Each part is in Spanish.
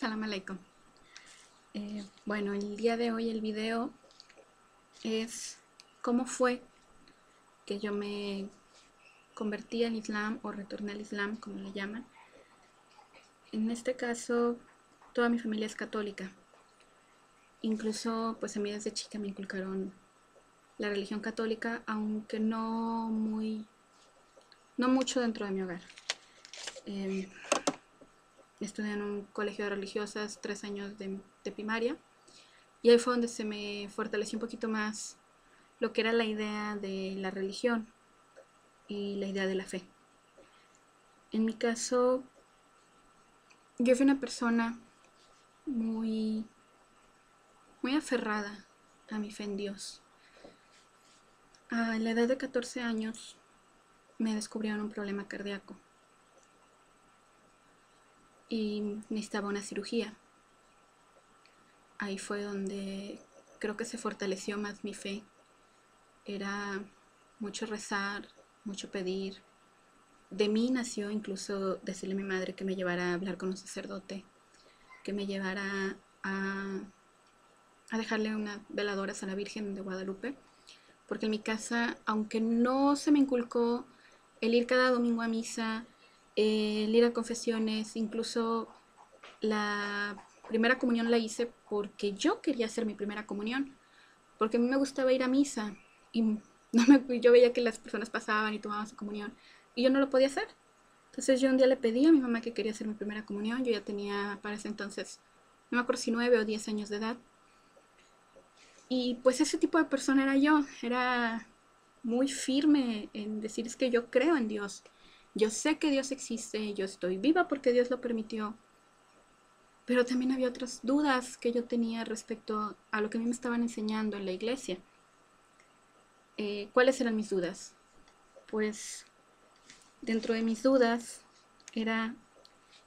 Salam aleikum. Bueno, el día de hoy el video es cómo fue que yo me convertí al Islam o retorné al Islam, como le llaman. En este caso, toda mi familia es católica. Incluso, pues a mí desde chica me inculcaron la religión católica, aunque no mucho dentro de mi hogar. Eh, Estudié en un colegio de religiosas 3 años de primaria. Y ahí fue donde se me fortaleció un poquito más lo que era la idea de la religión y la idea de la fe. En mi caso, yo fui una persona muy, muy aferrada a mi fe en Dios. A la edad de 14 años me descubrieron un problema cardíaco y necesitaba una cirugía. Ahí fue donde creo que se fortaleció más mi fe. Era mucho rezar, mucho pedir. De mí nació incluso decirle a mi madre que me llevara a hablar con un sacerdote, que me llevara a dejarle unas veladoras a la Virgen de Guadalupe, porque en mi casa, aunque no se me inculcó el ir cada domingo a misa, el ir a confesiones, incluso la primera comunión la hice porque yo quería hacer mi primera comunión, porque a mí me gustaba ir a misa y yo veía que las personas pasaban y tomaban su comunión y yo no lo podía hacer. Entonces yo un día le pedí a mi mamá que quería hacer mi primera comunión. Yo ya tenía para ese entonces, no me acuerdo si 9 o 10 años de edad. Y pues ese tipo de persona era yo. Era muy firme en decir es que yo creo en Dios. Yo sé que Dios existe, yo estoy viva porque Dios lo permitió. Pero también había otras dudas que yo tenía respecto a lo que a mí me estaban enseñando en la iglesia. ¿Cuáles eran mis dudas? Pues dentro de mis dudas era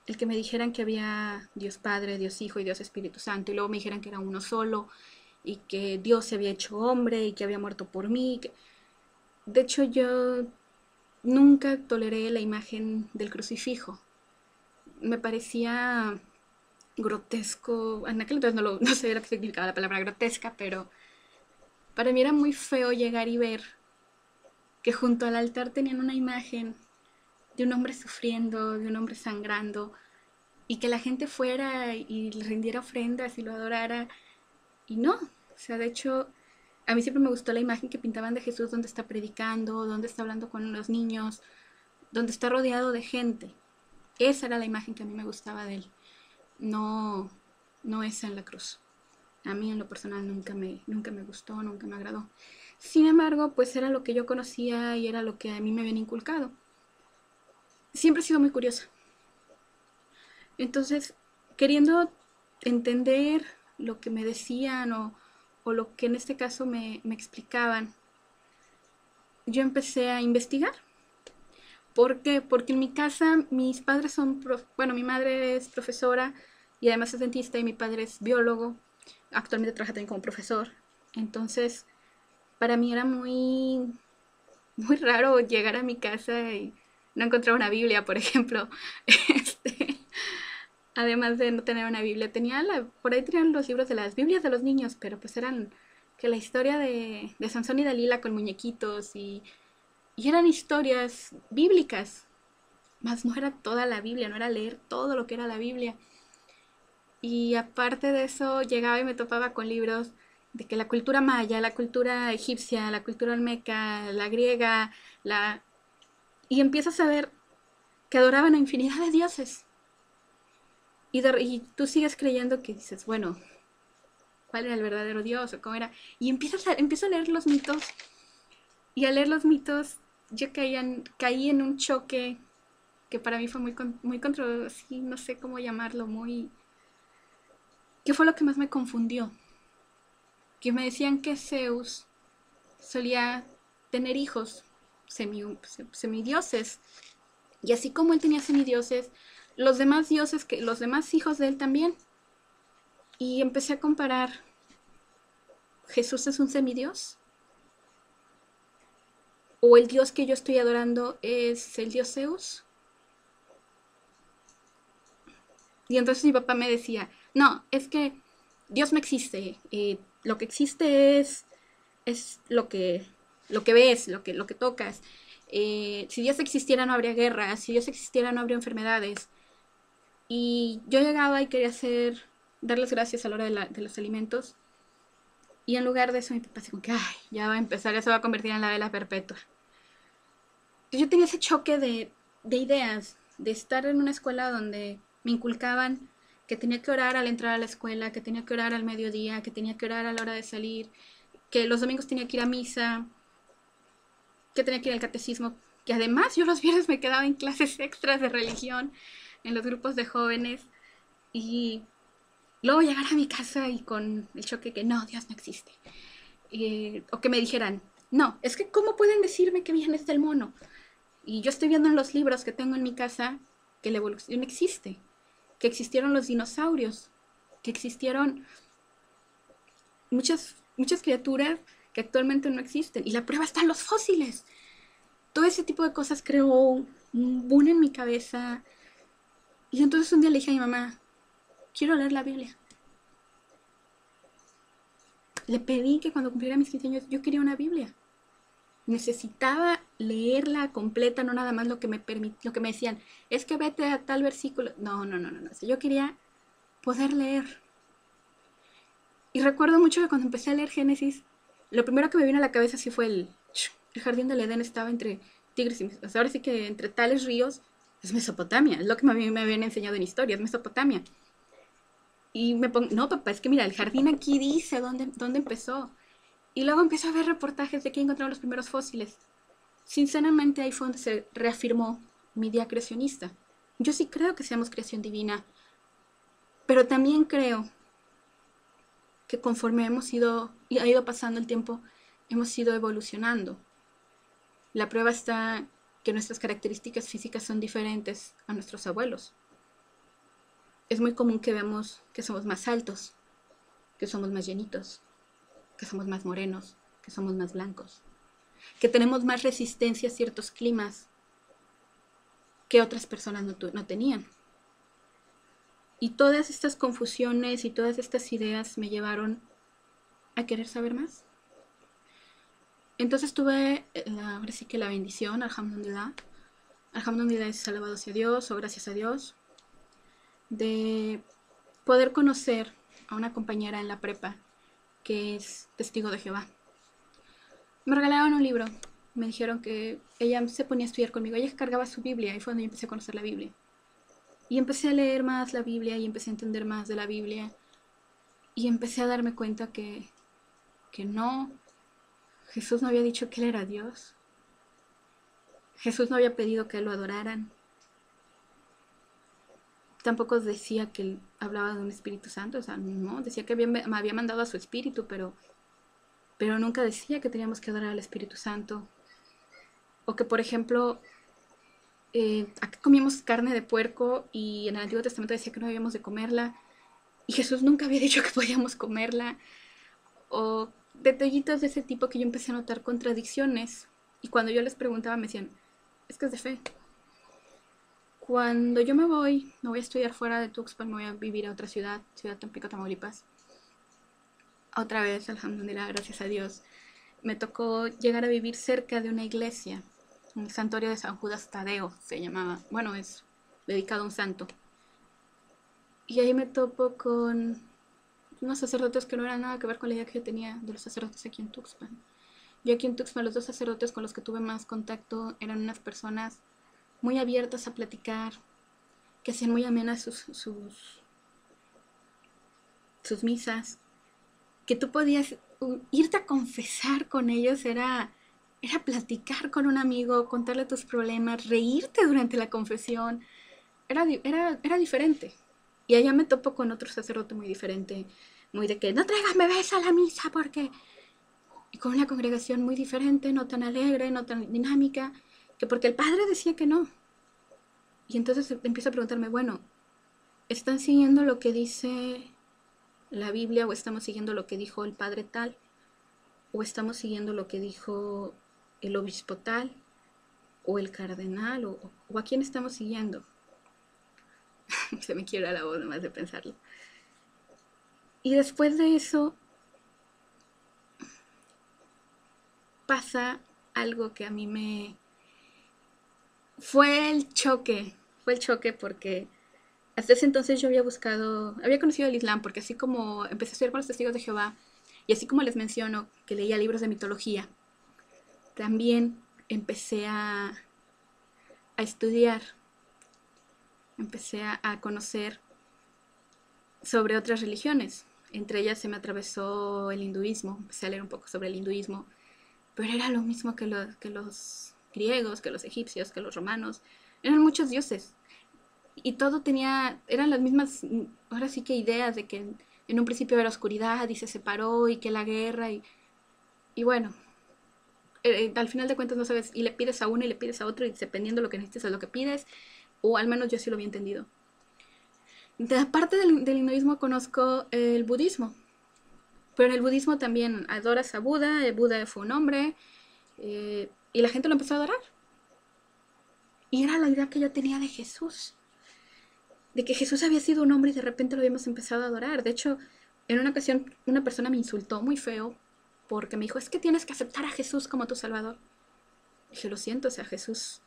el que me dijeran que había Dios Padre, Dios Hijo y Dios Espíritu Santo, y luego me dijeran que era uno solo, y que Dios se había hecho hombre y que había muerto por mí. De hecho, yo nunca toleré la imagen del crucifijo. Me parecía grotesco. En aquel entonces no sé lo que significaba la palabra grotesca, pero para mí era muy feo llegar y ver que junto al altar tenían una imagen de un hombre sufriendo, de un hombre sangrando, y que la gente fuera y le rindiera ofrendas y lo adorara. Y no, o sea, de hecho, a mí siempre me gustó la imagen que pintaban de Jesús donde está predicando, donde está hablando con los niños, donde está rodeado de gente. Esa era la imagen que a mí me gustaba de él, no, no esa en la cruz. A mí en lo personal nunca me gustó, nunca me agradó. Sin embargo, pues era lo que yo conocía y era lo que a mí me habían inculcado. Siempre he sido muy curiosa. Entonces, queriendo entender lo que me decían o lo que en este caso me explicaban, yo empecé a investigar. ¿Por qué? Porque en mi casa mis padres bueno, mi madre es profesora y además es dentista y mi padre es biólogo. Actualmente trabaja también como profesor. Entonces, para mí era muy raro llegar a mi casa y no encontrar una Biblia, por ejemplo. Este, Además de no tener una Biblia, por ahí tenían los libros de las Biblias de los niños, pero pues eran que la historia de Sansón y Dalila con muñequitos y eran historias bíblicas, más no era toda la Biblia, no era leer todo lo que era la Biblia. Y aparte de eso, llegaba y me topaba con libros de que la cultura maya, la cultura egipcia, la cultura olmeca, la griega, la... y empiezas a ver que adoraban a infinidad de dioses. Y tú sigues creyendo que dices, bueno, ¿cuál era el verdadero Dios o cómo era? Y empiezo a leer los mitos. Y al leer los mitos, yo caí en un choque que para mí fue muy controversial, no sé cómo llamarlo, ¿Qué fue lo que más me confundió? Que me decían que Zeus solía tener hijos semidioses. Y así como él tenía semidioses, los demás dioses, los demás hijos de él también. Y empecé a comparar, ¿Jesús es un semidios? ¿O el dios que yo estoy adorando es el dios Zeus? Y entonces mi papá me decía, no, es que Dios no existe, lo que existe es lo que ves, lo que tocas. Si Dios existiera no habría guerras, si Dios existiera no habría enfermedades. Y yo llegaba y quería dar las gracias a la hora de los alimentos. Y en lugar de eso mi papá así como que, ay, ya va a empezar, ya se va a convertir en la vela perpetua. Yo tenía ese choque de ideas, de estar en una escuela donde me inculcaban que tenía que orar al entrar a la escuela, que tenía que orar al mediodía, que tenía que orar a la hora de salir, que los domingos tenía que ir a misa, que tenía que ir al catecismo, que además yo los viernes me quedaba en clases extras de religión, en los grupos de jóvenes, y luego llegar a mi casa y con el choque que no, Dios no existe. O que me dijeran, no, es que ¿cómo pueden decirme que bien está el mono? Y yo estoy viendo en los libros que tengo en mi casa que la evolución existe, que existieron los dinosaurios, que existieron muchas criaturas que actualmente no existen. Y la prueba están los fósiles. Todo ese tipo de cosas creó un boom en mi cabeza. Y entonces un día le dije a mi mamá, quiero leer la Biblia. Le pedí que cuando cumpliera mis 15 años yo quería una Biblia. Necesitaba leerla completa, no nada más lo que me decían, es que vete a tal versículo. No, no, no, no, no. Yo quería poder leer. Y recuerdo mucho que cuando empecé a leer Génesis, lo primero que me vino a la cabeza sí fue el jardín del Edén estaba entre Tigris y... O sea, ahora sí que entre tales ríos es Mesopotamia, es lo que me habían enseñado en historia, es Mesopotamia. Y me pongo, no papá, es que mira, el jardín aquí dice dónde empezó. Y luego empiezo a ver reportajes de que encontraron los primeros fósiles. Sinceramente ahí fue donde se reafirmó mi idea creacionista. Yo sí creo que seamos creación divina, pero también creo que conforme ha ido pasando el tiempo, hemos ido evolucionando. La prueba está que nuestras características físicas son diferentes a nuestros abuelos. Es muy común que veamos que somos más altos, que somos más llenitos, que somos más morenos, que somos más blancos, que tenemos más resistencia a ciertos climas que otras personas no tenían. Y todas estas confusiones y todas estas ideas me llevaron a querer saber más. Entonces tuve, ahora sí que la bendición, alhamdulillah. Alhamdulillah es alabado sea Dios o gracias a Dios, de poder conocer a una compañera en la prepa que es testigo de Jehová. Me regalaron un libro, me dijeron que ella se ponía a estudiar conmigo, ella cargaba su Biblia y fue donde yo empecé a conocer la Biblia. Y empecé a leer más la Biblia y empecé a entender más de la Biblia y empecé a darme cuenta que no, Jesús no había dicho que Él era Dios. Jesús no había pedido que lo adoraran. Tampoco decía que Él hablaba de un Espíritu Santo, o sea, no, decía que me había mandado a su Espíritu, pero nunca decía que teníamos que adorar al Espíritu Santo. O que, por ejemplo, acá comíamos carne de puerco y en el Antiguo Testamento decía que no debíamos de comerla. Y Jesús nunca había dicho que podíamos comerla. O detallitos de ese tipo que yo empecé a notar contradicciones. Y cuando yo les preguntaba me decían, es que es de fe. Cuando yo me voy a estudiar fuera de Tuxpan, me voy a vivir a otra ciudad, Ciudad Tampico, Tamaulipas. Otra vez, alhamdulillah, gracias a Dios, me tocó llegar a vivir cerca de una iglesia, un santuario de San Judas Tadeo se llamaba, bueno, es dedicado a un santo. Y ahí me topo con unos sacerdotes que no eran nada que ver con la idea que yo tenía de los sacerdotes aquí en Tuxpan. Yo aquí en Tuxpan, los dos sacerdotes con los que tuve más contacto eran unas personas muy abiertas a platicar, que hacían muy amenas sus misas, que tú podías irte a confesar con ellos, era platicar con un amigo, contarle tus problemas, reírte durante la confesión, era diferente. Y allá me topo con otro sacerdote muy diferente, muy de que no traigas bebés a la misa porque... Y con una congregación muy diferente, no tan alegre, no tan dinámica, que porque el padre decía que no. Y entonces empiezo a preguntarme, bueno, ¿están siguiendo lo que dice la Biblia o estamos siguiendo lo que dijo el padre tal? ¿O estamos siguiendo lo que dijo el obispo tal? ¿O el cardenal? ¿O a quién estamos siguiendo? Se me quiebra la voz nomás de pensarlo. Y después de eso pasa algo que a mí me... Fue el choque porque hasta ese entonces yo había conocido el Islam, porque así como empecé a estudiar con los testigos de Jehová, y así como les menciono que leía libros de mitología, también empecé a estudiar, empecé a conocer sobre otras religiones. Entre ellas se me atravesó el hinduismo, empecé a leer un poco sobre el hinduismo, pero era lo mismo que los griegos, que los egipcios, que los romanos. Eran muchos dioses. Y todo eran las mismas, ahora sí que ideas de que en un principio era oscuridad y se separó y que la guerra y bueno, al final de cuentas no sabes, y le pides a uno y le pides a otro y dependiendo de lo que necesites es lo que pides, o al menos yo sí lo había entendido. De aparte del hinduismo conozco el budismo, pero en el budismo también adoras a Buda, el Buda fue un hombre, y la gente lo empezó a adorar. Y era la idea que yo tenía de Jesús, de que Jesús había sido un hombre y de repente lo habíamos empezado a adorar. De hecho, en una ocasión una persona me insultó muy feo porque me dijo, es que tienes que aceptar a Jesús como tu Salvador. Dije, lo siento, o sea, Jesús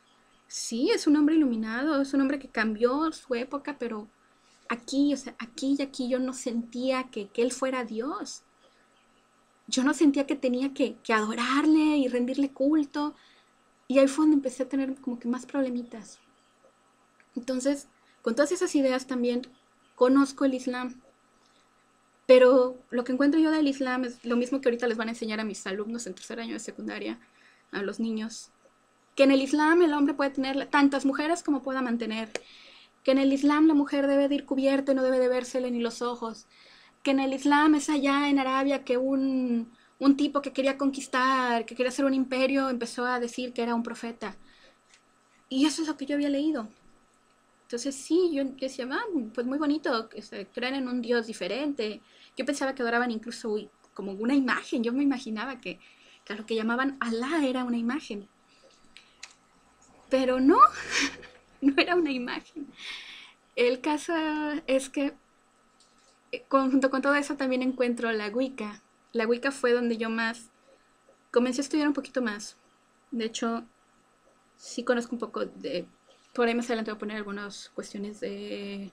sí es un hombre iluminado, es un hombre que cambió su época, pero aquí, o sea, aquí y aquí yo no sentía que él fuera Dios. Yo no sentía que tenía que adorarle y rendirle culto. Y ahí fue donde empecé a tener como que más problemitas. Entonces, con todas esas ideas también conozco el Islam. Pero lo que encuentro yo del Islam es lo mismo que ahorita les van a enseñar a mis alumnos en tercer año de secundaria, a los niños. Que en el Islam el hombre puede tener tantas mujeres como pueda mantener. Que en el Islam la mujer debe de ir cubierta y no debe de vérsele ni los ojos. Que en el Islam es allá en Arabia que un tipo que quería conquistar, que quería hacer un imperio, empezó a decir que era un profeta. Y eso es lo que yo había leído. Entonces sí, yo decía, pues muy bonito, creen en un Dios diferente. Yo pensaba que adoraban incluso como una imagen. Yo me imaginaba que lo que llamaban Alá era una imagen. Pero no, no era una imagen. El caso es que junto con todo eso también encuentro la Wicca. La Wicca fue donde yo más comencé a estudiar un poquito más. De hecho, sí conozco un poco de... Por ahí más adelante voy a poner algunas cuestiones de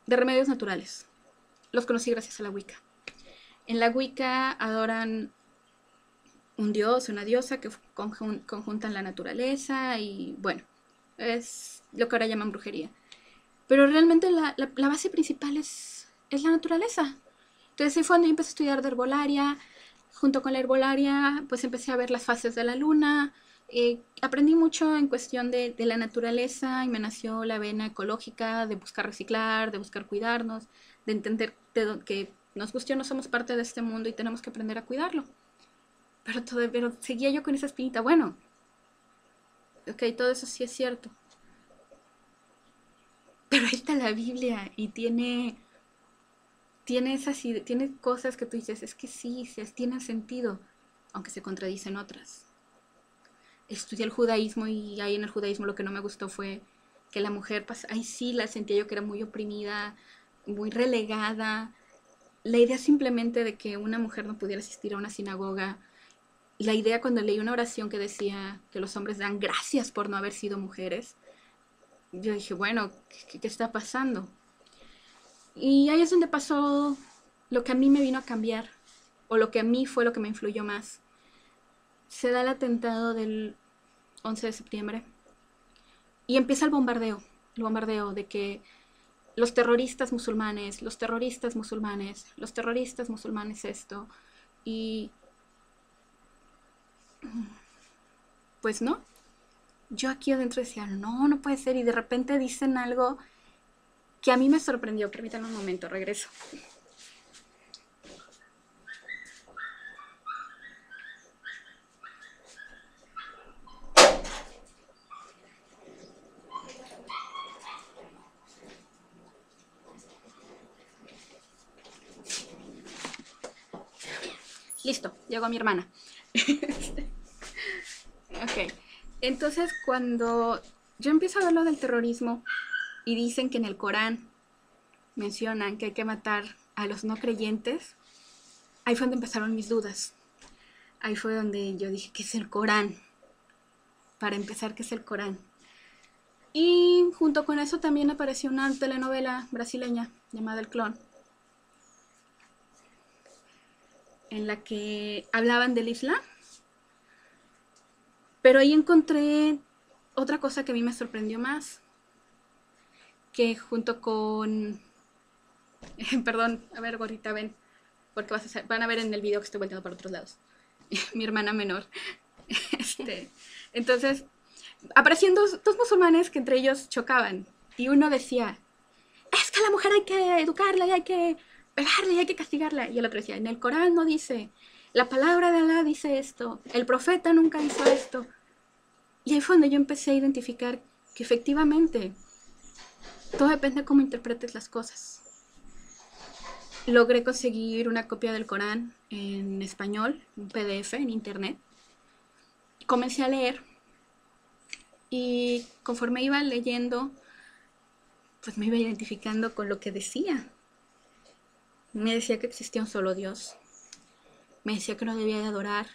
remedios naturales. Los conocí gracias a la Wicca. En la Wicca adoran un dios, una diosa que conjuntan la naturaleza y bueno, es lo que ahora llaman brujería. Pero realmente la base principal es la naturaleza. Entonces ahí fue donde yo empecé a estudiar de herbolaria. Junto con la herbolaria, pues empecé a ver las fases de la luna. Aprendí mucho en cuestión de la naturaleza y me nació la vena ecológica de buscar reciclar, de buscar cuidarnos, de entender que nos guste o no somos parte de este mundo y tenemos que aprender a cuidarlo. Pero seguía yo con esa espinita. Bueno, ok, todo eso sí es cierto. Pero ahí está la Biblia y tiene cosas que tú dices, es que sí, tienen sentido, aunque se contradicen otras. Estudié el judaísmo y ahí en el judaísmo lo que no me gustó fue que la mujer, ahí sí la sentía yo que era muy oprimida, muy relegada. La idea simplemente de que una mujer no pudiera asistir a una sinagoga, la idea cuando leí una oración que decía que los hombres dan gracias por no haber sido mujeres, yo dije, bueno, ¿qué está pasando? Y ahí es donde pasó lo que a mí me vino a cambiar, o lo que a mí fue lo que me influyó más. Se da el atentado del 11 de septiembre y empieza el bombardeo de que los terroristas musulmanes, los terroristas musulmanes, los terroristas musulmanes esto, y pues no, yo aquí adentro decía, no, no puede ser, y de repente dicen algo que a mí me sorprendió. Permítanme un momento, regreso. Listo, llegó mi hermana. Ok, entonces cuando yo empiezo a ver lo del terrorismo y dicen que en el Corán mencionan que hay que matar a los no creyentes. Ahí fue donde empezaron mis dudas. Ahí fue donde yo dije, ¿qué es el Corán? Para empezar, ¿qué es el Corán? Y junto con eso también apareció una telenovela brasileña llamada El Clon, en la que hablaban del Islam. Pero ahí encontré otra cosa que a mí me sorprendió más, que junto con... perdón, a ver, gorrita, ven, porque van a ver en el video que estoy volteando para otros lados. Mi hermana menor. Entonces, aparecían dos musulmanes que entre ellos chocaban. Y uno decía, es que a la mujer hay que educarla y hay que pegarla y hay que castigarla. Y el otro decía, en el Corán no dice, la palabra de Alá dice esto, el profeta nunca hizo esto. Y ahí fue donde yo empecé a identificar que efectivamente todo depende de cómo interpretes las cosas. Logré conseguir una copia del Corán en español, un PDF en internet. Comencé a leer y conforme iba leyendo, pues me iba identificando con lo que decía. Me decía que existía un solo Dios. Me decía que no debía de adorar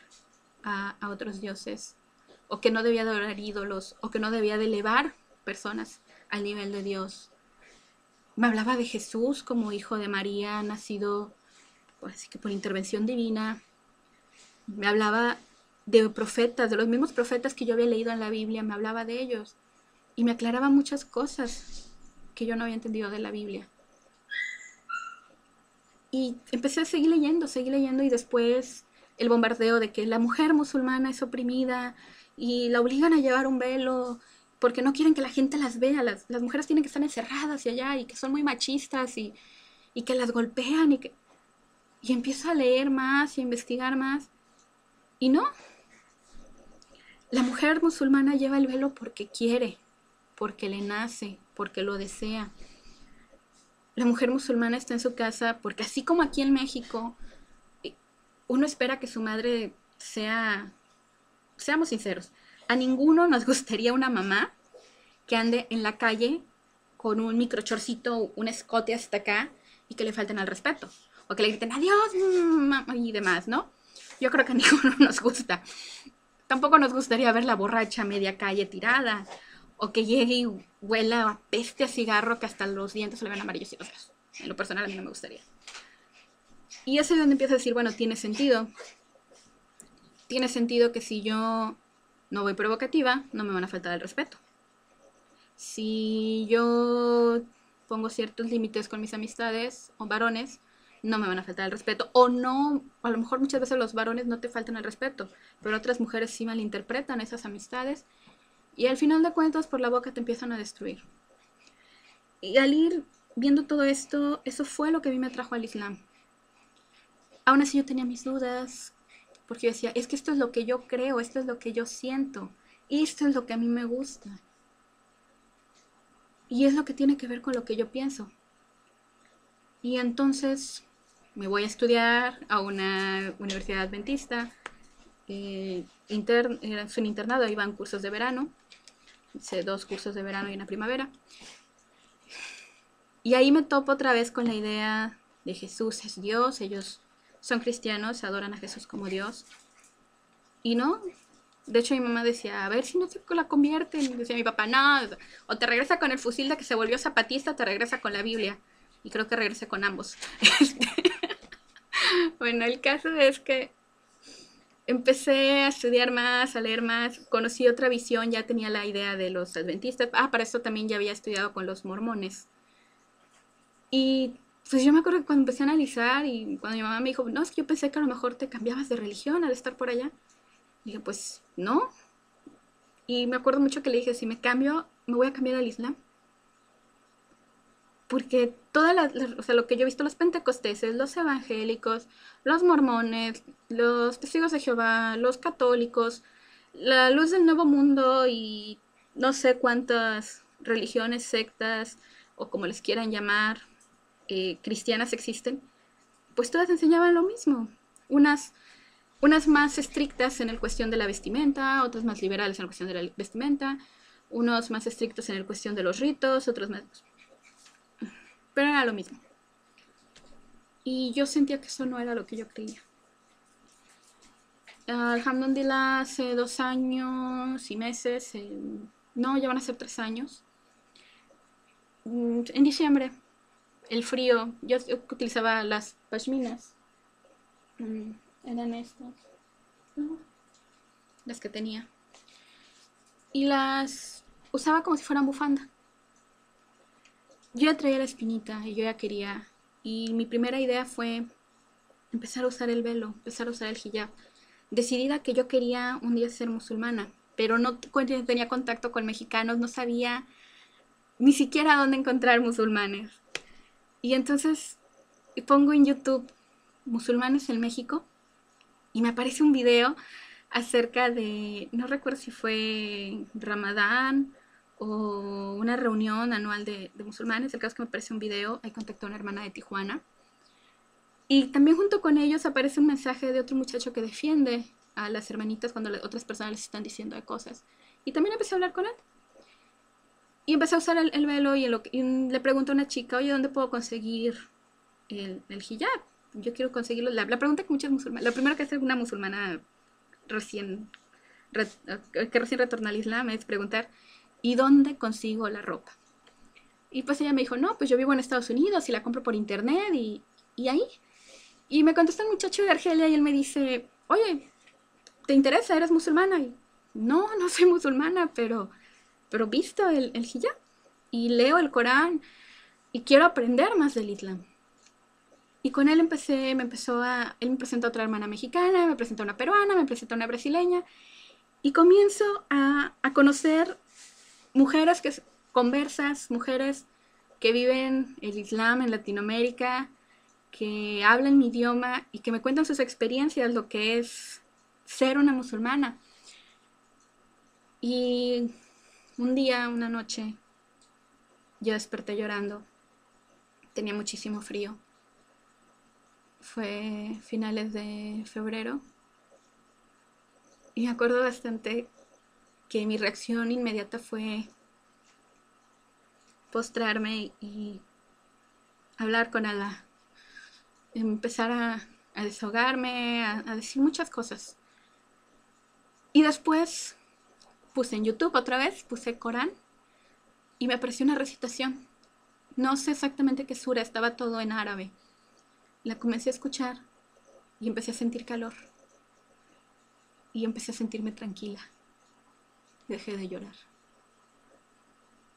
a otros dioses, o que no debía de adorar ídolos, o que no debía de elevar personas al nivel de Dios. Me hablaba de Jesús como hijo de María, nacido así que por intervención divina. Me hablaba de profetas, de los mismos profetas que yo había leído en la Biblia, me hablaba de ellos. Y me aclaraba muchas cosas que yo no había entendido de la Biblia. Y empecé a seguir leyendo, y después el bombardeo de que la mujer musulmana es oprimida y la obligan a llevar un velo porque no quieren que la gente las vea. Las mujeres tienen que estar encerradas y allá, y que son muy machistas y que las golpean. Y empiezo a leer más y a investigar más. Y no, la mujer musulmana lleva el velo porque quiere, porque le nace, porque lo desea. La mujer musulmana está en su casa porque, así como aquí en México, uno espera que su madre sea... Seamos sinceros, a ninguno nos gustaría una mamá que ande en la calle con un microchorcito, un escote hasta acá, y que le falten al respeto, o que le griten adiós y demás, ¿no? Yo creo que a ninguno nos gusta. Tampoco nos gustaría ver la borracha a media calle tirada, o que llegue y huela a peste a cigarro que hasta los dientes se le ven amarillos y los feos. En lo personal a mí no me gustaría. Y es donde empiezo a decir, bueno, tiene sentido. Tiene sentido que si yo no voy provocativa, no me van a faltar el respeto. Si yo pongo ciertos límites con mis amistades o varones, no me van a faltar el respeto. O no, a lo mejor muchas veces los varones no te faltan el respeto, pero otras mujeres sí malinterpretan esas amistades, y al final de cuentas por la boca te empiezan a destruir. Y al ir viendo todo esto, eso fue lo que a mí me atrajo al Islam. Aún así yo tenía mis dudas, porque yo decía, es que esto es lo que yo creo, esto es lo que yo siento, y esto es lo que a mí me gusta. Y es lo que tiene que ver con lo que yo pienso. Y entonces me voy a estudiar a una universidad adventista. Es un internado, ahí van cursos de verano. Hice 2 cursos de verano y una primavera. Y ahí me topo otra vez con la idea de Jesús es Dios. Ellos son cristianos, adoran a Jesús como Dios. Y no, de hecho mi mamá decía, a ver si no se la convierten. Y decía mi papá, no, o te regresa con el fusil de que se volvió zapatista, o te regresa con la Biblia. Y creo que regresé con ambos. Bueno, el caso es que empecé a estudiar más, a leer más, conocí otra visión, ya tenía la idea de los adventistas. Para eso también ya había estudiado con los mormones. Y pues yo me acuerdo que cuando empecé a analizar, y cuando mi mamá me dijo, no, es que yo pensé que a lo mejor te cambiabas de religión al estar por allá. Dije, pues no. Y me acuerdo mucho que le dije, si me cambio, me voy a cambiar al Islam. Porque o sea, lo que yo he visto, los pentecosteses, los evangélicos, los mormones, los testigos de Jehová, los católicos, la luz del nuevo mundo y no sé cuántas religiones, sectas o como les quieran llamar, cristianas existen, pues todas enseñaban lo mismo. Unas más estrictas en la cuestión de la vestimenta, otras más liberales en la cuestión de la vestimenta, Unos más estrictos en la cuestión de los ritos, otros más... Pero era lo mismo. Y yo sentía que eso no era lo que yo creía. Alhamdulillah, hace 2 años y meses, no, ya van a ser 3 años. En diciembre, el frío, yo utilizaba las pashminas. Eran estas, ¿no? Las que tenía. Y las usaba como si fueran bufanda. Yo ya traía la espinita y yo ya quería. Y mi primera idea fue empezar a usar el velo, empezar a usar el hijab. Decidida que yo quería un día ser musulmana, pero no tenía contacto con mexicanos, no sabía ni siquiera dónde encontrar musulmanes. Y entonces pongo en YouTube musulmanes en México y me aparece un video acerca de, no recuerdo si fue Ramadán o una reunión anual de musulmanes. El caso es que me aparece un video, ahí contacté a una hermana de Tijuana. Y también junto con ellos aparece un mensaje de otro muchacho que defiende a las hermanitas cuando otras personas les están diciendo de cosas. Y también empecé a hablar con él. Y empecé a usar el velo y le pregunto a una chica, oye, ¿dónde puedo conseguir el hijab? Yo quiero conseguirlo. La pregunta que muchas musulmanas, lo primero que hace una musulmana que recién retorna al Islam es preguntar, ¿y dónde consigo la ropa? Y pues ella me dijo, no, pues yo vivo en Estados Unidos y la compro por internet y ahí. Y me contestó un muchacho de Argelia y él me dice, oye, ¿te interesa? ¿Eres musulmana? Y no, no soy musulmana, pero visto el hijab y leo el Corán y quiero aprender más del Islam. Y con él él me presentó a otra hermana mexicana, me presentó a una peruana, me presentó a una brasileña y comienzo a conocer mujeres conversas, mujeres que viven el Islam en Latinoamérica, que hablan mi idioma y que me cuentan sus experiencias, lo que es ser una musulmana. Y un día, una noche, yo desperté llorando. Tenía muchísimo frío. Fue finales de febrero. Y me acuerdo bastante que mi reacción inmediata fue postrarme y hablar con Allah. Empezar a desahogarme, a decir muchas cosas. Y después puse en YouTube otra vez, puse Corán y me apareció una recitación. No sé exactamente qué sura, estaba todo en árabe. La comencé a escuchar y empecé a sentir calor. Y empecé a sentirme tranquila. Dejé de llorar.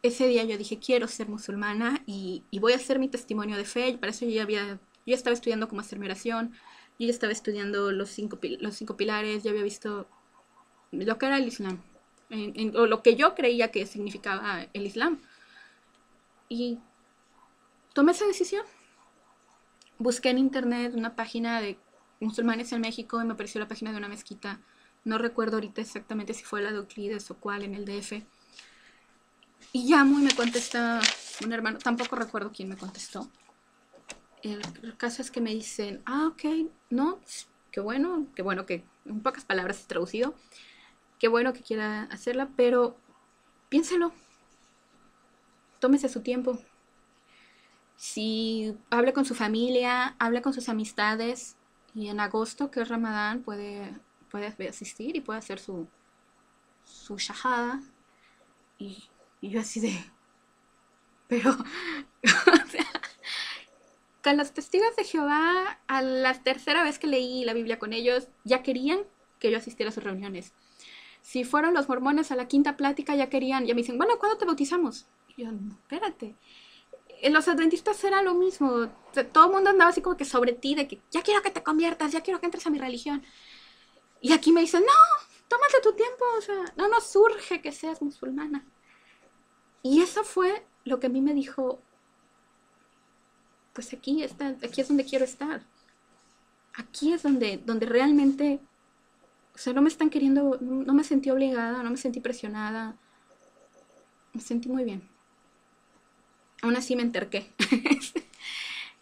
Ese día yo dije, quiero ser musulmana y voy a hacer mi testimonio de fe. Y para eso yo estaba estudiando cómo hacer mi oración. Yo ya estaba estudiando los cinco pilares. Ya había visto lo que era el Islam. O lo que yo creía que significaba el Islam. Y tomé esa decisión. Busqué en internet una página de musulmanes en México y me apareció la página de una mezquita. No recuerdo ahorita exactamente si fue la de Euclides o cuál en el DF. Y llamo y me contesta un hermano, tampoco recuerdo quién me contestó. El caso es que me dicen, ok, no, qué bueno que, en pocas palabras traducido, qué bueno que quiera hacerla, pero piénselo, tómese su tiempo. Si hable con su familia, hable con sus amistades, y en agosto, que es Ramadán, puede asistir y puede hacer su shahada. Y yo así de... Pero... o sea, con los testigos de Jehová, a la tercera vez que leí la Biblia con ellos, ya querían que yo asistiera a sus reuniones. Si fueron los mormones a la quinta plática, ya querían, ya me dicen, bueno, ¿cuándo te bautizamos? Y yo, no, espérate. En los adventistas era lo mismo. O sea, todo el mundo andaba así como que sobre ti, de que ya quiero que te conviertas, ya quiero que entres a mi religión. Y aquí me dicen, no, tómate tu tiempo, o sea, no nos surge que seas musulmana. Y eso fue lo que a mí me dijo, pues aquí es donde quiero estar. Aquí es donde realmente, o sea, no me están queriendo, no me sentí obligada, no me sentí presionada, me sentí muy bien. Aún así me enterqué.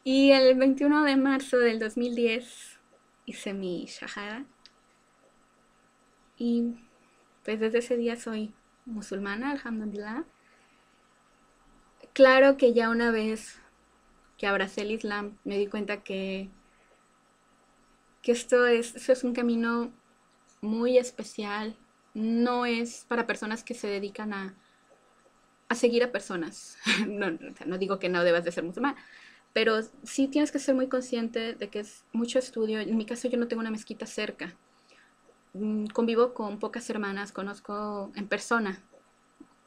Y el 21 de marzo del 2010 hice mi shahada. Y pues desde ese día soy musulmana, alhamdulillah. Claro que ya una vez que abracé el Islam me di cuenta que esto es un camino muy especial. No es para personas que se dedican a seguir a personas. No, no digo que no debas de ser musulmán, pero sí tienes que ser muy consciente de que es mucho estudio. En mi caso yo no tengo una mezquita cerca. Convivo con pocas hermanas, conozco en persona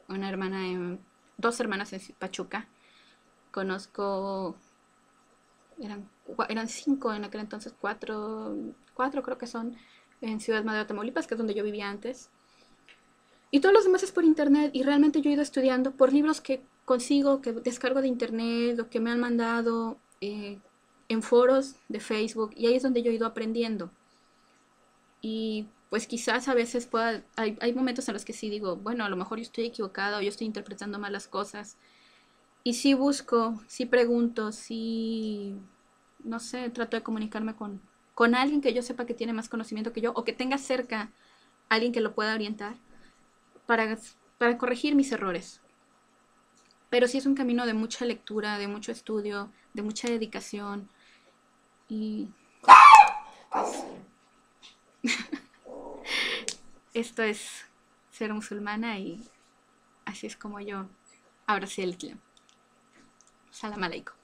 una hermana en, dos hermanas en Pachuca, conozco, eran cinco en aquel entonces, cuatro creo que son en Ciudad Madero, Tamaulipas, que es donde yo vivía antes. Y todos los demás es por internet y realmente yo he ido estudiando por libros que consigo, que descargo de internet o que me han mandado en foros de Facebook y ahí es donde yo he ido aprendiendo. Y pues quizás a veces hay momentos en los que sí digo, bueno, a lo mejor yo estoy equivocada o yo estoy interpretando mal las cosas. Y sí busco, sí pregunto, sí, no sé, trato de comunicarme con alguien que yo sepa que tiene más conocimiento que yo o que tenga cerca a alguien que lo pueda orientar para, para corregir mis errores. Pero sí es un camino de mucha lectura, de mucho estudio, de mucha dedicación y pues esto es ser musulmana y así es como yo abracé el Islam. Salam aleikum.